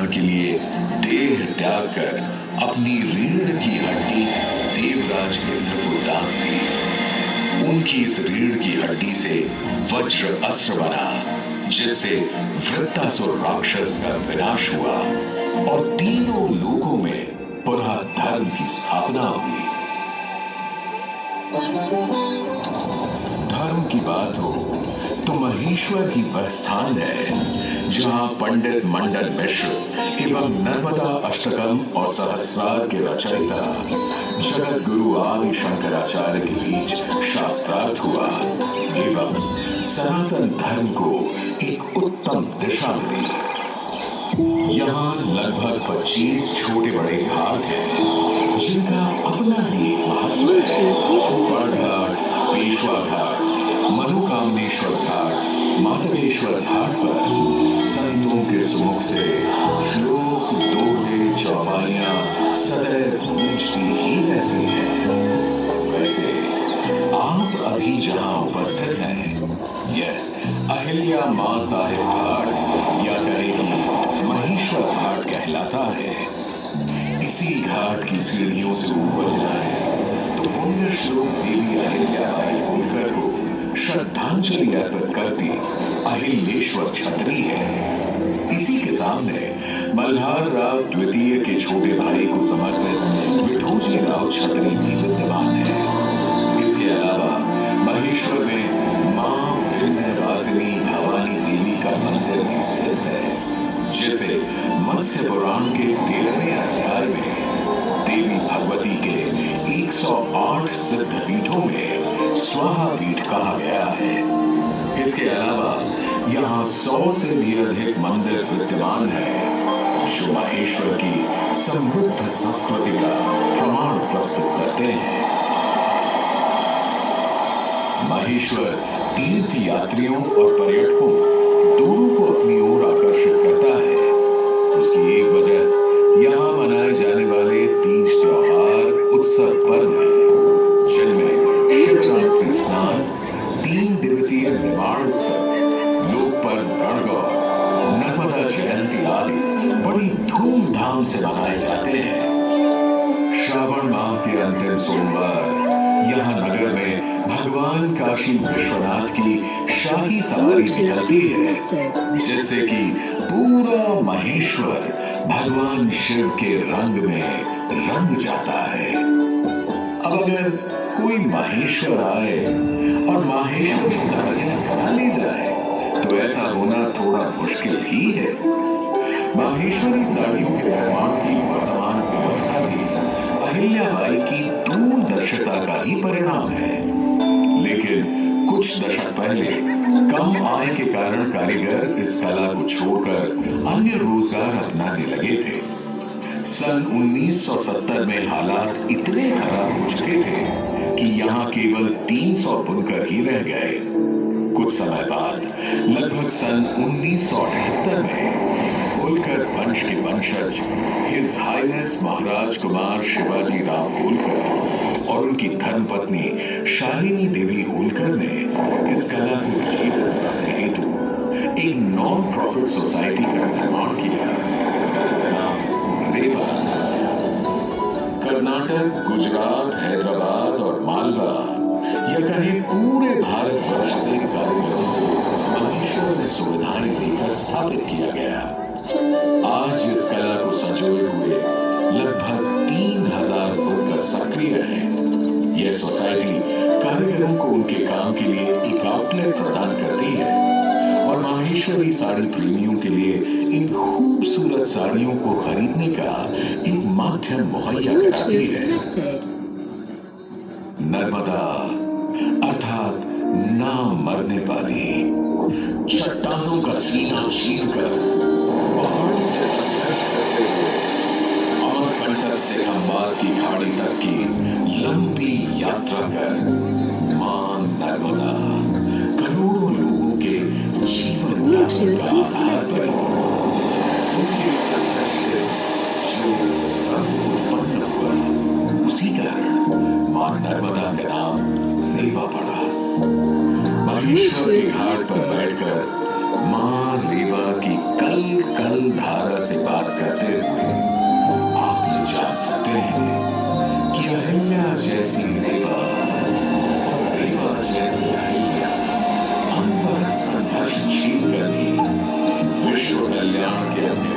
कल्याण के लिए देह त्याग कर अपनी रीढ़ की हड्डी देवराज इंद्र को दान दी। उनकी इस रीढ़ की हड्डी से वज्र अस्त्र बना, जिससे वृत्तासुर राक्षस का विनाश हुआ और तीनों लोकों में पुनः धर्म की स्थापना हुई। धर्म की बात हो तो महेश्वर ही वह स्थान है जहां पंडित मंडन मिश्र एवं नर्मदा अष्टकम और सहस्रार के रचयिता जगत गुरु आदि शंकराचार्य के बीच शास्त्रार्थ हुआ एवं सनातन धर्म को एक उत्तम दिशा मिली। यहाँ लगभग 25 छोटे बड़े घाट हैं जिनका अपना ही एक महत्व है। बड़घाट, पेशवा घाट, मनोकामनेश्वर घाट, माधवेश्वर घाट पर संतों के सुमुख से श्लोक, दोहे, चौपाइयां सदैव गूंजती ही रहती हैं। वैसे आप अभी जहां उपस्थित हैं यह अहिल्या मां साहिब घाट या कहे कि महेश्वर घाट कहलाता है। इसी घाट की सीढ़ियों से ऊपर जाए तो पुण्य श्लोक देवी अहिल्याबाई होलकर को श्रद्धांजलि अर्पित करती अहिलेश्वर छतरी है। इसी के सामने मल्हार राव द्वितीय के छोटे भाई को समर्पित विठोजी राव छतरी भी विद्यमान है। इसके अलावा महेश्वर में मां विंध्यवासिनी भवानी देवी का मंदिर भी स्थित है, जिसे मत्स्य पुराण के 13वें अध्याय में देवी भगवती के 108 सिद्ध पीठों में स्वाहा पीठ कहा गया है। इसके अलावा यहाँ 100 से भी अधिक मंदिर विद्यमान है जो महेश्वर की समृद्ध संस्कृति का प्रमाण प्रस्तुत करते हैं। महेश्वर तीर्थ यात्रियों और पर्यटकों दोनों को अपनी ओर आकर्षित करता है। उसकी एक वजह यहाँ मनाए जाने वाले तीज त्योहार उत्सव पर्व हैं, जिनमें शिवरात्रि स्नान, 3 दिवसीय निर्माण उत्सव, लोक पर्व गणगौर, नर्मदा जयंती आदि बड़ी धूमधाम से मनाए जाते हैं। श्रावण माह के अंतिम सोमवार यहाँ नगर में भगवान काशी विश्वनाथ की शाही सवारी निकलती है, जिससे कि पूरा महेश्वर भगवान शिव के रंग में रंग जाता है। अब अगर कोई महेश्वर आए और माहेश्वर की सवारियां बना ले जाए तो ऐसा होना थोड़ा मुश्किल ही है। माहेश्वरी साड़ियों के निर्माण की वर्तमान व्यवस्था भी अहिल्याबाई की दूरदर्शिता का ही परिणाम है। लेकिन कुछ दशक पहले कम आय के कारण कारीगर इस कला को छोड़कर अन्य रोजगार अपनाने लगे थे। सन 1970 में हालात इतने खराब हो चुके थे कि यहाँ केवल 300 बुनकर ही रह गए। कुछ समय बाद लगभग सन 1978 में होलकर वंश के वंशज हिज हाइनेस महाराज कुमार शिवाजी राव होलकर और उनकी धर्मपत्नी शालिनी देवी होलकर ने इस कला को जीवित रखने हेतु एक नॉन प्रॉफिट सोसाइटी का निर्माण किया। रेवा कर्नाटक, गुजरात, हैदराबाद और मालवा या कहें पूरे भारतवर्ष से कारीगरों को महेश्वर में सुविधाएं देकर स्थापित किया गया। आज इस कला को संजोए हुए लगभग 3000 बुनकर सक्रिय हैं। यह सोसाइटी कारीगरों को उनके काम के लिए एक आउटलेट प्रदान करती है और माहेश्वरी साड़ी प्रेमियों के लिए इन खूबसूरत साड़ियों को खरीदने का एक माध्यम मुहैया कराती है। नर्मदा अर्थात ना मरने वाली, चट्टानों का सीना चीरकर पहाड़ों से संघर्ष करते हुए अमरकंटक से खंबात की खाड़ी तक की लंबी यात्रा कर मां नर्मदा करोड़ों लोगों के जीवन यापन का आधार बनी। उनके संघर्ष से जो रंग उत्पन्न हुआ, उसी कारण मां नर्मदा का नाम रेवा पड़ा। महेश्वर के घाट पर बैठकर मां रेवा की कल कल धारा से बात करते हुए आप ये जान सकते हैं कि अहिल्या जैसी रेवा और रेवा जैसी अहिल्या अनवरत संघर्ष झेल कर भी विश्व कल्याण के